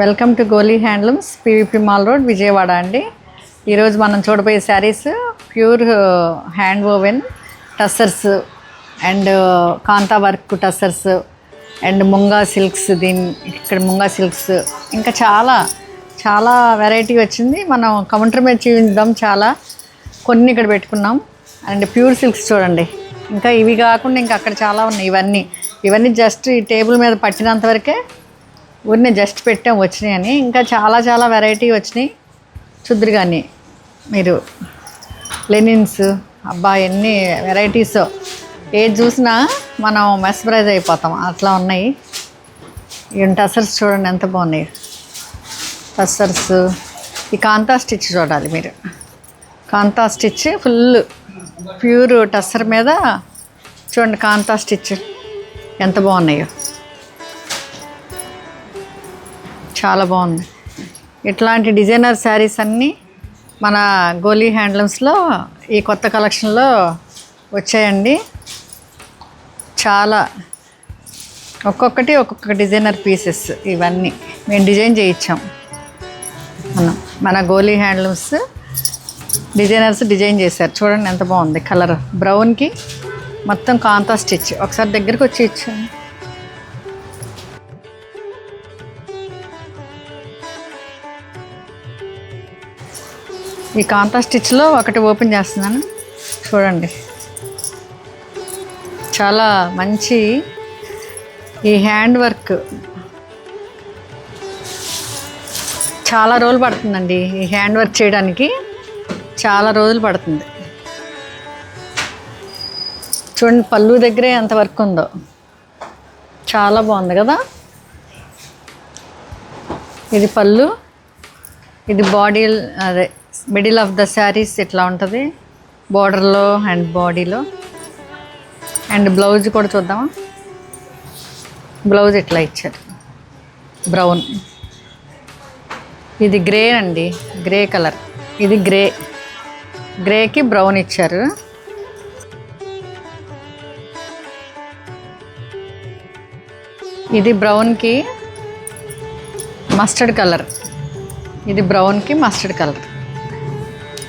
Welcome to Goli handlooms, PVP mall road, Vijayawada అండి. ఈరోజు మనం చూడబోయే saris pure hand woven tussars and kantha work tussars and munga silks. ఇక్కడ munga silks ఇంకా చాలా వెరైటీ వచ్చింది. మనం కౌంటర్ మీద చూద్దాం. కొన్ని ఇక్కడ పెట్టుకున్నాం. అండ్ ప్యూర్ సిల్క్స్ చూడండి. ఇంకా ఇవి కాకుండా ఇంకా అక్కడ చాలా ఉన్నాయి. ఇవన్నీ జస్ట్ ఈ టేబుల్ మీద పట్టినంత వరకే ఊరిని జస్ట్ పెట్టాం వచ్చినాయి అని. ఇంకా చాలా వెరైటీ వచ్చినాయి. చూద్దరు కానీ మీరు లెనిన్స్, అబ్బా ఎన్ని వెరైటీస్, ఏది చూసినా మనం మెస్మరైజ్ అయిపోతాం, అట్లా ఉన్నాయి. ఈ టస్సర్స్ చూడండి ఎంత బాగున్నాయి. టస్సర్స్, ఈ కాంతా స్టిచ్ చూడాలి మీరు. కాంతా స్టిచ్ ఫుల్ ప్యూర్ టస్సర్ మీద చూడండి. కాంతా స్టిచ్ ఎంత బాగున్నాయో, చాలా బాగుంది. ఇట్లాంటి డిజైనర్ శారీస్ అన్నీ మన గోలీ హ్యాండ్లూమ్స్లో ఈ కొత్త కలెక్షన్లో వచ్చాయండి. చాలా ఒక్కొక్క డిజైనర్ పీసెస్. ఇవన్నీ మేము డిజైన్ చేయించాం. మన గోలీ హ్యాండ్లూమ్స్ డిజైనర్స్ డిజైన్ చేశారు. చూడండి ఎంత బాగుంది. కలర్ బ్రౌన్కి మొత్తం కాంతా స్టిచ్. ఒకసారి దగ్గరికి వచ్చి ఇచ్చాను. ఈ కాంతా స్టిచ్లో ఒకటి ఓపెన్ చేస్తున్నాను చూడండి. చాలా మంచి ఈ హ్యాండ్ వర్క్. చాలా రోజులు పడుతుందండి ఈ హ్యాండ్ వర్క్ చేయడానికి. చాలా రోజులు పడుతుంది. చూడండి పళ్ళు దగ్గరే ఎంత వర్క్ ఉందో. చాలా బాగుంది కదా. ఇది పళ్ళు, ఇది బాడీ, అదే మిడిల్ ఆఫ్ ద శారీస్ ఇట్లా ఉంటుంది బార్డర్లో అండ్ బాడీలో. అండ్ బ్లౌజ్ కూడా చూద్దామా. బ్లౌజ్ ఇట్లా ఇచ్చారు బ్రౌన్. ఇది గ్రే అండి, గ్రే కలర్. ఇది గ్రేకి బ్రౌన్ ఇచ్చారు. ఇది బ్రౌన్కి మస్టర్డ్ కలర్. ఇది బ్రౌన్కి మస్టర్డ్ కలర్.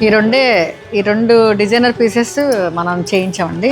ఈ రెండు డిజైనర్ పీసెస్ మనం చేయించామండి.